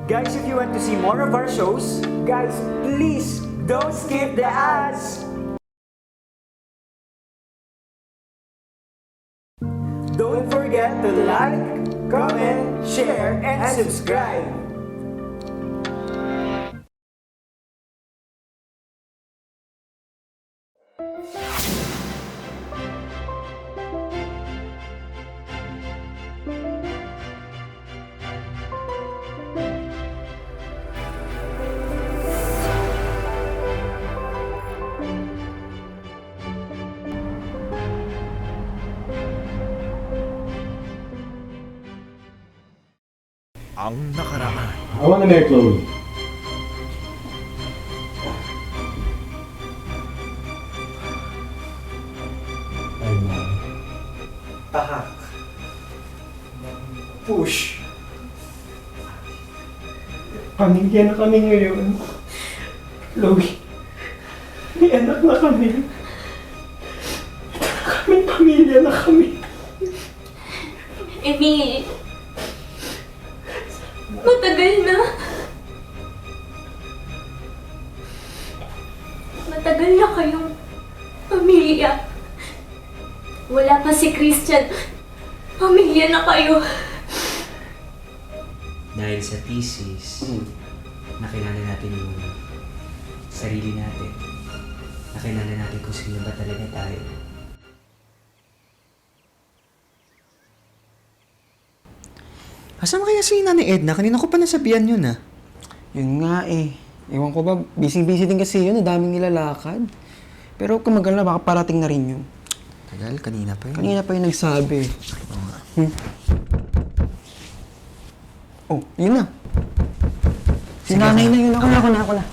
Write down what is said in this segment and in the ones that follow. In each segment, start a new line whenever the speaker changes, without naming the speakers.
Guys, if you want to see more of our shows, guys, please don't skip the ads. Don't forget to like, comment, share, and subscribe.
Ang nakaraan.
I want an air clone.
Tahak. Push.
Pamilya na kami ngayon. Chloe, may anak na kami. Kami pamilya na kami.
Emil, matagal na. Matagal na kayong pamilya. Wala pa si Christian. Pamilya na kayo.
Dahil sa thesis, nakilala natin yung sarili natin. Nakilala natin kung sino ba talaga tayo.
Asan kaya si Nanay Edna? Kanina ko pa nasabihan yun ah.
Yun nga eh. Ewan ko ba, busy-busy din kasi yun, ang daming nilalakad. Pero kung magal na, baka parating na rin yun.
Tagal, kanina pa yun.
Kanina pa yung nagsabi. Oh, yun na. Si nanay na yun. Ako na.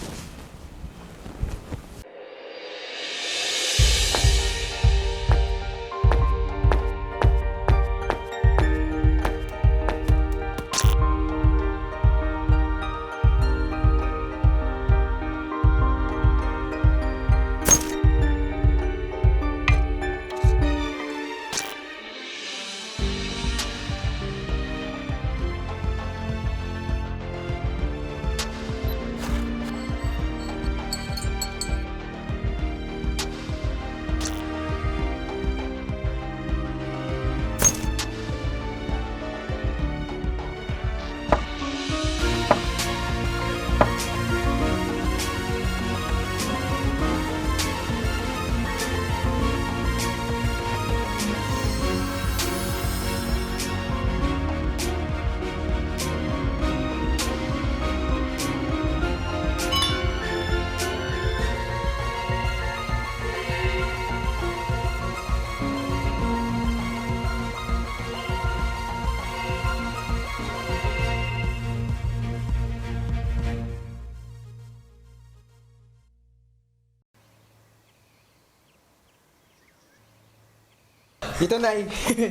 Ito, Nay.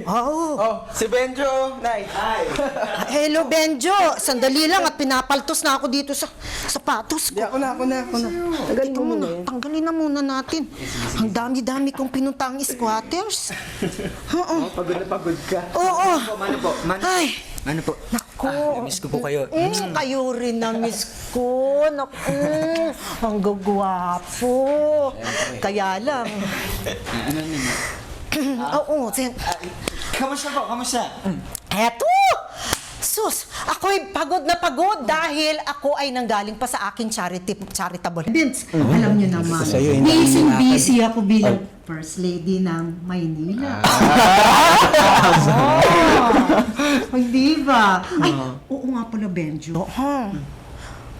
Oo.
Oh, si Benjo, Nay.
Hello, Benjo. Sandali lang at pinapaltos na ako dito sa sapatos ko.
Ako na. Tagalin
Ito
mo muna
muna,
yan.
tanggalin na muna natin. Ang dami-dami kong pinuntang squatters. Oo.
Pagod na pagod ka.
Oo.
Mano po?
Ay,
Ano po?
naku.
Miss ko po kayo.
Kayo rin na miss ko. Naku, ang gagwapo. Kaya lang. Oo.
Kamusta po? Kamusta?
Eto! Sus, ako'y pagod na pagod dahil ako ay nanggaling pa sa aking charitable events. Alam niyo naman, busy ako bilang First Lady ng Maynila. Ay, di ba? Ay, oo nga pala, Benjo.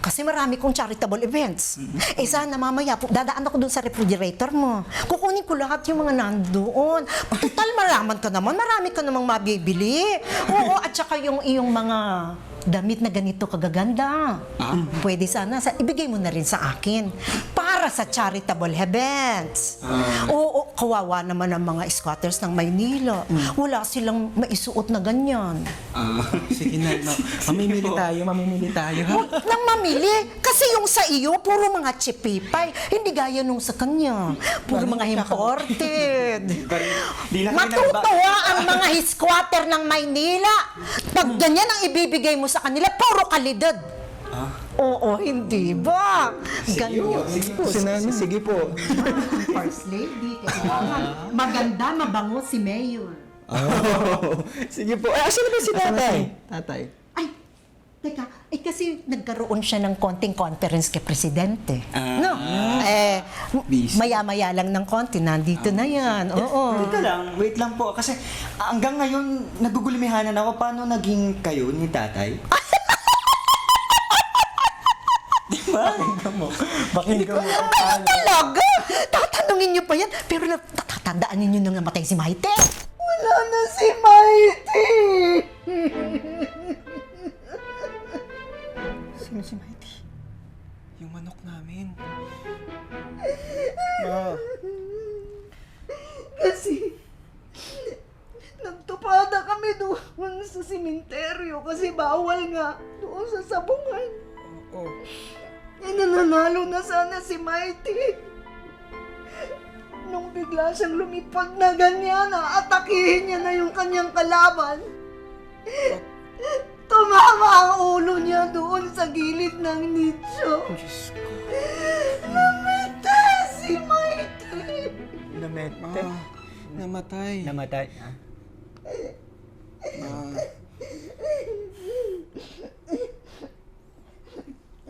Kasi marami kong charitable events. Eh sana mamaya, dadaan ako dun sa refrigerator mo. Kukunin ko lahat yung mga nandoon. Total, maraman ka naman. Marami ka namang mabibili. Oo, at saka yung iyong mga damit na ganito kagaganda. Pwede sana, ibigay mo na rin sa akin. Para sa charitable events. Oo, kawawa naman ang mga squatters ng Maynila. Wala silang maisuot na ganyan.
Sige na, mamimili tayo, ha?
Huwag nang mamili. Kasi yung sa iyo, puro mga chipipay. Hindi gaya nung sa kanya. Puro mga imported. Matutuwa ang mga squatter ng Maynila. Pag ganyan ang ibibigay mo sa kanila, puro kalidad. Oo, hindi ba? Ganyan.
Sige po.
First lady. Kailangan maganda, mabango si Mayor.
Sige po. Asan na ba si tatay? Tatay.
Ay, teka, kasi nagkaroon siya ng konting conference kay Presidente. No? Maya-maya lang ng konti, nandito na yan. Oo.
Teka lang, wait lang po. Kasi hanggang ngayon, nagugulimehanan ako. Paano naging kayo ni tatay? Pakinggan mo.
Talaga? Tatanungin niyo pa yan? Pero natatandaan ninyo nang namatay si Maite? Wala na si Maite!
Sino si Mighty? Yung manok namin.
Kasi nagtupada kami doon sa simenteryo kasi bawal nga doon sa sabungan.
Oo.
Nananalo na sana si Mighty. Nung bigla siyang lumipad na ganyan, atakihin niya na yung kanyang kalaban. Tumama ang ulo niya doon sa gilid ng nicho.
Diyos ko.
Namatay si Mighty.
Namete.
Namatay.
Namatay.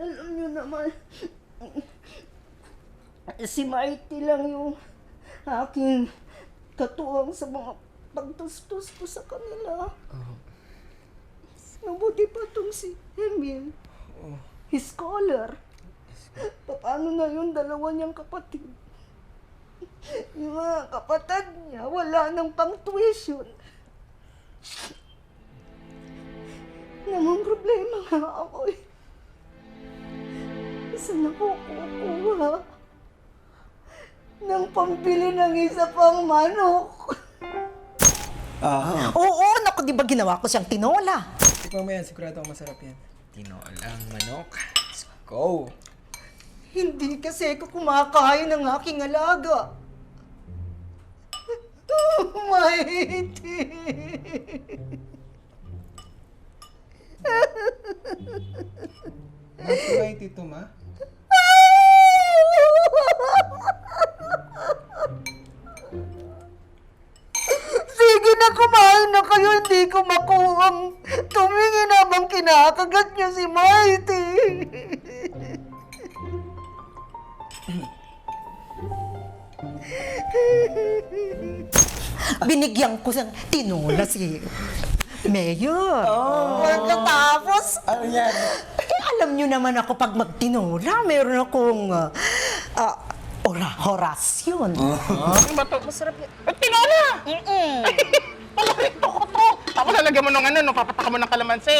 Alam niyo naman, si Mighty lang yung aking katuwang sa mga pagtustos ko sa kanila. Mabuti pa tong si Emil, his scholar. Paano na yung dalawa niyang kapatid? Yung mga kapatid niya, wala nang pang-tuition. Namang problema nga ako eh. Saan ako kukuha ng pambili ng isa pang manok?
Oo, naku, di ba ginawa ko siyang tinola?
Tikman mo yan, sigurado ang masarap yan.
Tinolang manok. Let's go.
Hindi kasi ako kumakain ng aking alaga. Maiti.
Si Mighty to, ma?
Sige na, kumain na kayo. Hindi ko makuhang tumingin habang kinakagat niyo si Mighty.
Binigyan ko siyang tinola si Mayor. Pagkatapos,
Ano yan?
alam niyo naman ako pag magtinola, meron akong horasyon.
Masarap yan. Tinola! Palarin ko to. Tapos lalagyan mo ng papataka mo ng kalamansi.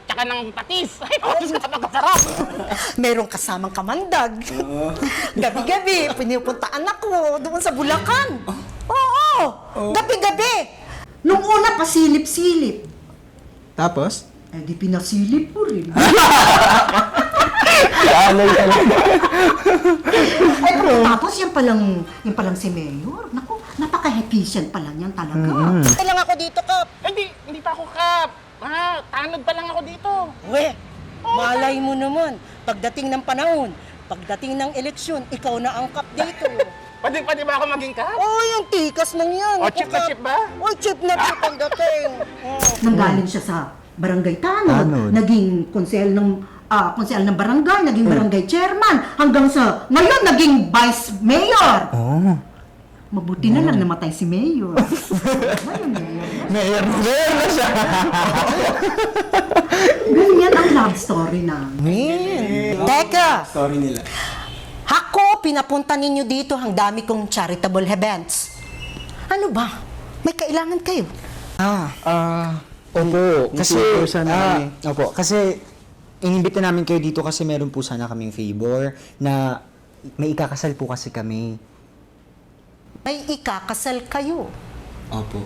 Tsaka ng patis. Ay, napakasarap.
Merong kasamang kamandag. Gabi-gabi, pinupuntaan ako doon sa Bulacan. Oo, gabi-gabi. Nung una, pasilip-silip.
Tapos?
Eh, di pinasilip ko rin. Ay, tapos yan palang si Mayor. Naku, napaka-efficient pala niyan talaga.
Kailang ako dito, Kap. Hindi pa ako, Kap. Tanod pa lang ako dito.
We, malay mo naman, pagdating ng panahon, pagdating ng eleksyon, ikaw na ang kap dito.
Pwede ba ako maging Kap?
Oh, yung tikas nang yan.
O, chip na chip ba?
Oh, chip na chip ang dating. Nanggaling siya sa barangay Tanod, naging konsel ng barangay, naging barangay chairman, hanggang sa ngayon naging vice mayor. Mabuti na lang namatay si Mayor.
Mayor na siya.
Ganyan ang love story namin. Teka!
Story nila.
Ako, pinapunta ninyo dito ang dami kong charitable events. Ano ba? May kailangan kayo?
Opo, kasi,
sana kami.
opo, kasi inimbita namin kayo dito kasi meron po sana kaming favor na may ikakasal po kasi kami.
May ikakasal kayo.
Opo.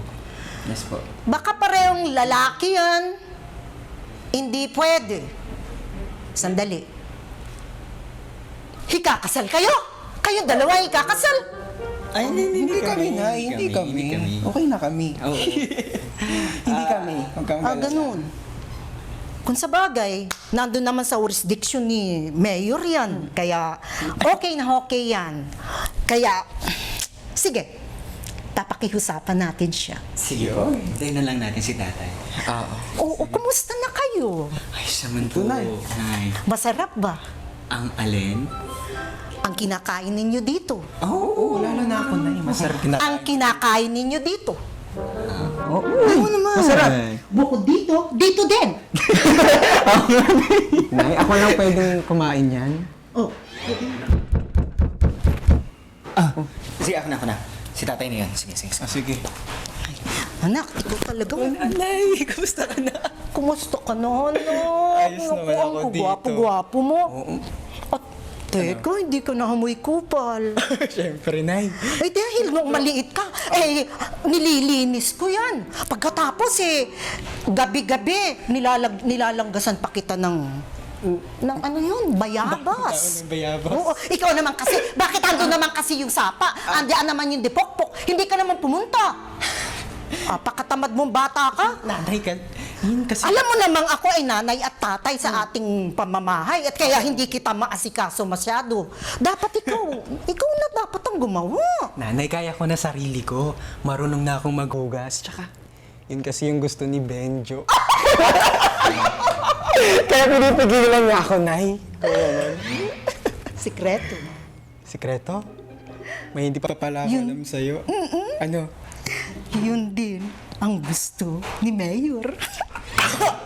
Yes po.
Baka parehong lalaki yan. Hindi pwede. Sandali. Ikakasal kayo? Kayo dalawa ikakasal?
Ay,
Hindi kami. Okay na kami.
Oo.
Hindi kami. Huwag kang
Ganun. Kung sa bagay, nandun naman sa jurisdiction ni Mayor yan. Kaya, okay na okay yan. Kaya, sige, papakiusapan natin siya.
Sige po. Hintayin na lang natin si tatay.
Oo, kumusta na kayo?
Ay, saman po. Nay.
Masarap ba?
Ang alin?
Ang kinakain ninyo dito?
Oo, lalo na ako na masarap
Ang kinakain ninyo dito?
Oo naman. Masarap.
Bukod dito, dito din.
Nay, ako lang pwedeng kumain yan.
Oh,
Sige, ako na. Si tatay na yan. Sige.
Sige.
anak, ikaw talaga.
Nay, kumusta ka na?
Kumusta ka na, anak?
Ayos naman ako dito.
Gwapo-gwapo mo. At teka, hindi ka nahamoy kupal.
Siyempre, Nay.
Eh dahil nung maliit ka, nililinis ko yan. Pagkatapos gabi-gabi, nilalanggasan pa kita ng ano yun, bayabas.
Ng bayabas.
Oo, ikaw naman kasi, bakit ando naman kasi yung sapa? Andiyan naman yung dipokpok, hindi ka naman pumunta. Pakatamad mong bata ka.
Nanay ka, yun kasi...
Alam mo namang ako ay nanay at tatay sa ating pamamahay at kaya hindi kita maasikaso masyado. Dapat ikaw na dapat ang gumawa.
Nanay, kaya ko na sarili ko. Marunong na akong maghugas. Tsaka, yun kasi yung gusto ni Benjo. Kaya pinipigilan niya ako, Nay.
Sikreto.
Sikreto? May hindi pa pala ako alam sa'yo. Ano?
Yun din ang gusto ni Mayor.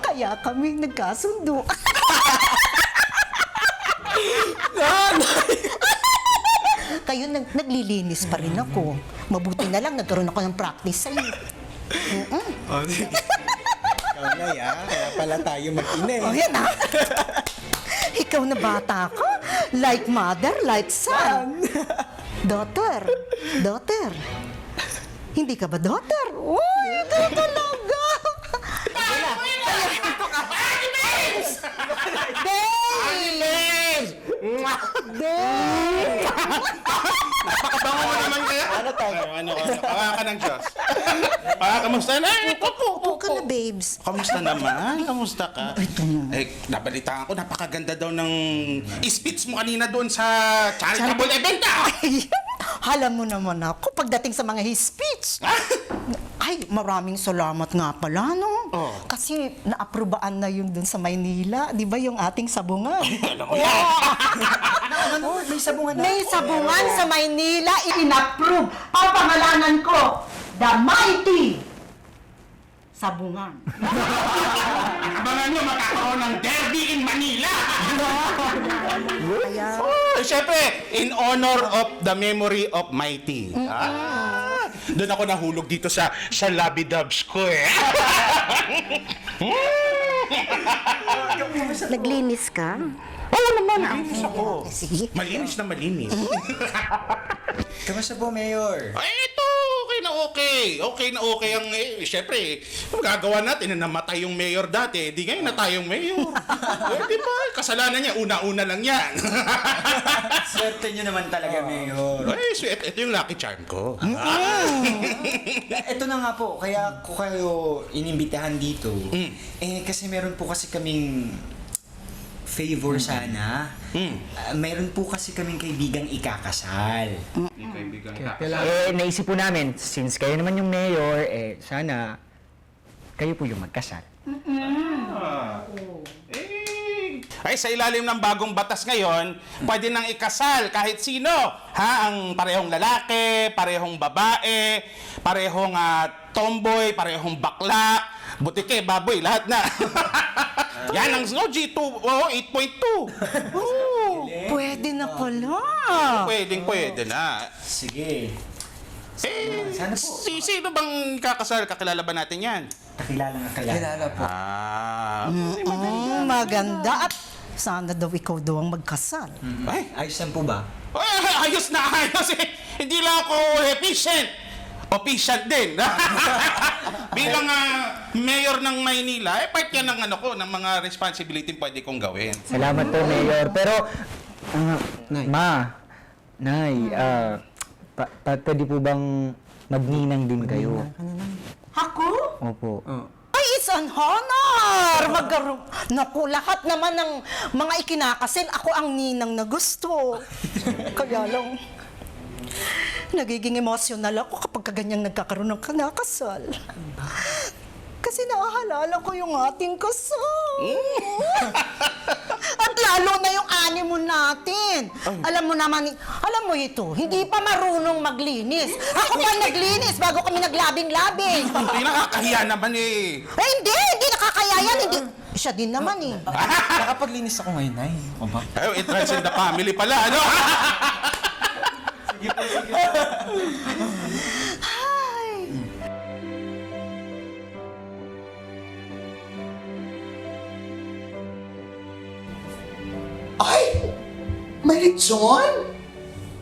Kaya kami nagkasundo. Kayo naglilinis pa rin ako. Mabuti na lang nagkaroon ako ng practice sa'yo.
Oh, sige. Ikaw, Nay, kaya pala tayo mag-ina
Oh, yan ah. Ikaw na bata ka. Like mother, like son. Daughter. Hindi ka ba daughter? Uy, ito talaga. Babe!
Napakabango mo naman kaya. Ano? Ka ng Diyos. Kamusta na?
Upo ka na, babes.
Kamusta naman? Kamusta ka? Nabalitaan ko, napakaganda daw ng speech mo kanina doon sa charitable event
Alam mo naman ako, pagdating sa mga his speech. Ay, maraming salamat nga pala, no? Kasi naaprobaan na yung dun sa Maynila. Di ba yung ating sabungan?
May sabungan na.
May sabungan sa Maynila, in-approve. Ang pangalanan ko, The Mighty Sabungan.
Abangan nyo, magkakaroon ng derby in Manila!
Kaya,
Siyempre, in honor of the memory of Mighty. Doon ako nahulog dito sa labidubs ko
naglinis ka?
Oo naman, malinis ako.
Sige.
Malinis na malinis.
Kamusta po, Mayor?
Ay, ito, okay na okay ang, siyempre, magagawa natin na namatay yung mayor dati, di ngayon na tayong mayor. Di ba? Kasalanan niya, una-una lang yan.
Swerte nyo naman talaga, Mayor.
Ay, sweet, ito yung lucky charm ko.
Ito na nga po, kaya ko kayo inimbitahan dito. Kasi meron po kasi kaming favor sana. Meron po kasi kaming kaibigang ikakasal.
Naisip po namin, since kayo naman yung mayor, sana kayo po yung magkasal.
Ay, sa ilalim ng bagong batas ngayon, pwede nang ikasal kahit sino. Ang parehong lalaki, parehong babae, parehong tomboy, parehong bakla, butike, baboy, lahat na. Yan ang G2, 8.2.
Pwede na pala.
Pwede na.
Sige. Sana po.
Sino bang kakasal? Kakilala ba natin yan?
Kakilala nga kaya.
Kilala po.
Maganda. At sana daw ikaw daw ang magkasal.
Ay,
Ayos lang po ba?
ayos na ayos eh. Hindi lang ako efficient. Official din. Bilang mayor ng Maynila, part yan ng ng mga responsibility pwede kong gawin.
Salamat po, Mayor. Pero,
Nay.
Nay, pwede po bang magninang din kayo?
Ako?
Opo.
Ay, and honor! Naku, lahat naman ng mga ikinakasil, ako ang ninang na gusto. Kaya lang, nagiging emotional ako kapag ganyang nagkakaroon ng kinakasal. Kasi naahalala ko yung ating kasal. At lalo na yung honeymoon natin. Alam mo ito, hindi pa marunong maglinis. Ako pa naglinis bago kami naglabing-labing.
Hindi, nakakahiya naman eh.
Hindi nakakaya yan. Hindi. Siya din naman eh.
Nakapaglinis ako ngayon, Nay. O ba?
Ay, it runs in the family pala, ano?
Ay! May lechon?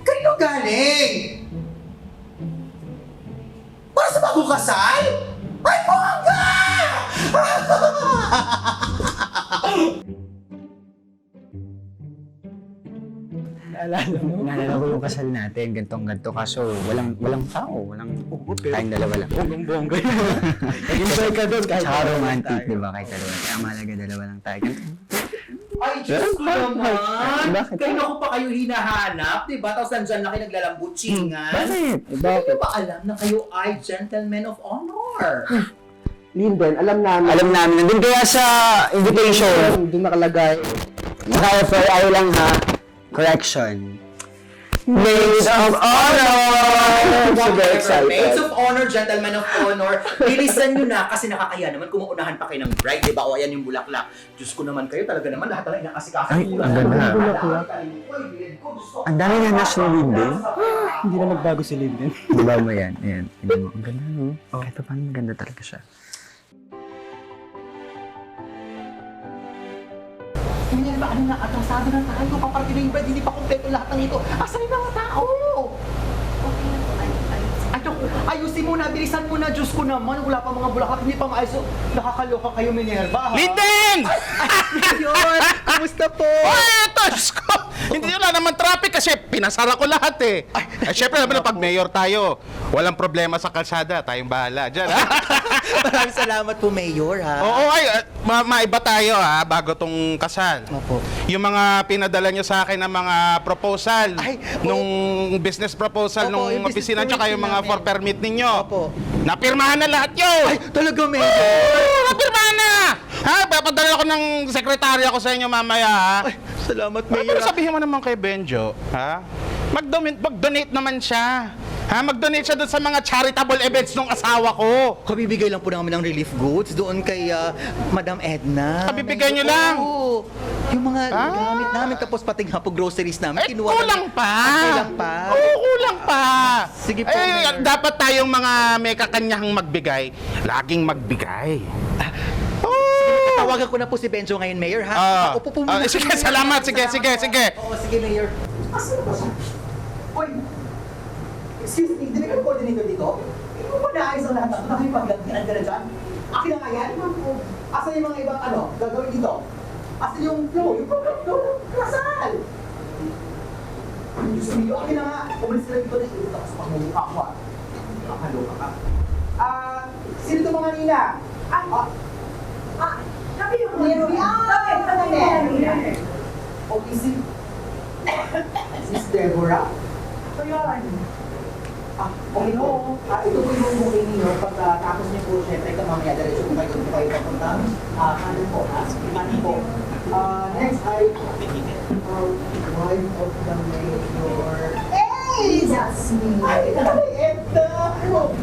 Kanino galing? Para sa bagong kasal? Ay, bongga!
Naalala ko yung kasal natin, gantong-ganto, kaso walang tao, tayong dalawa lang. Bonggang-bongga yun. Nag-enjoy ka doon kahit saka romantic, di ba? Kahit dalawa. Kaya mahalaga dalawa lang tayo.
Ay, Diyos ko naman!
Bakit?
Kanina ko pa kayo hinahanap, di ba? Tapos nandyan na kayo naglalambutsingan.
Bakit?
Hindi ko ba alam na kayo ay gentlemen of honor?
Linden, alam namin.
Alam namin, nandun kaya sa invitation,
Doon nakalagay.
naka-FYI lang ha, correction. Maids of Honor! Super excited.
Maids of honor, gentlemen of honor, bilisan nyo na kasi nakakaya naman kung maunahan pa kayo ng bride, di ba? O ayan yung bulaklak. Diyos ko naman kayo, talaga naman lahat na inakasikaso.
Ay, ang ganda. Ang dami na national Linden.
Hindi na magbago si Linden.
Diba mo yan? Ayan. Tignan mo. Ang ganda, no? Kahit pa paano maganda talaga siya.
Ganyan ba? Ano na? Atrasado na tayo. Kaparating na yung bride, hindi pa kompleto lahat ng ito. Asan yung mga tao? Ayusin mo na, bilisan mo na, Diyos ko naman. Wala pa mga bulaklak, hindi pa maayos. Nakakaloka kayo, Minerva, ha?
Linden!
Yun! Kamusta po?
Ay, Diyos ko! Hindi wala naman traffic kasi pinasara ko lahat eh. Ay, syempre naman pag mayor tayo, walang problema sa kalsada. Tayong bahala dyan, ha?
Maraming salamat po, Mayor, ha?
Oo, ay, maiba tayo ha, bago tong kasal.
Opo.
Yung mga pinadala nyo sa akin ng mga proposal,
Ay,
nung business proposal,
Opo,
nung
yung business
opisina, tsaka yung mga
namin.
for permit ninyo.
Opo.
Napirmahan na lahat yun!
Ay, talaga, Mayor?
Oo, napirmahan na! Ha, papadala ko ng sekretarya ko sa inyo mamaya, ha?
Ay, salamat,
Pero
Mayor.
sabihin mo naman kay Benjo, ha? Mag-donate naman siya. Ha, mag-donate siya doon sa mga charitable events ng asawa ko.
Kabibigay lang po namin ng relief goods doon kay Madam Edna.
Kabibigay niyo lang?
Oo. Yung mga gamit namin, tapos pati nga po groceries namin.
Eh,
kinuha
kulang
namin.
pa.
Kulang pa.
Oo, kulang pa.
Sige po,
Eh,
Mayor.
dapat tayong mga may kakanyahang magbigay, laging magbigay. Oo.
Tawagan ko na po si Benjo ngayon, Mayor, ha? Upo po muna.
Sige, salamat. Sige.
Oo, sige, Mayor. Asan ba siya? Uy! Excuse me, hindi ka coordinator dito? Hindi mo ba naayos ang lahat ng nakipaglantian ka na dyan? Akin na nga yan? Asan yung mga ibang gagawin dito? Asan yung flow? Yung program flow ng kasal? Diyos ko, akin na nga. Umalis na dito na ito sa pagmumukha ko, ah. Nakakaloka ka. Sino ito mga nina? Sabi yung Nina. Okay, Sis Deborah? Ito yun. Okay po. Ito po yung booking ninyo. Pagkatapos niyo po, syempre, ito mamaya, diretso po kayo doon po kayo papunta. Kanan po, kanan po. Next ay, wife of the mayor. Hey! That's me! Ay, ito! Ano?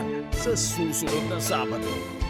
naman sa susunod na Sabado.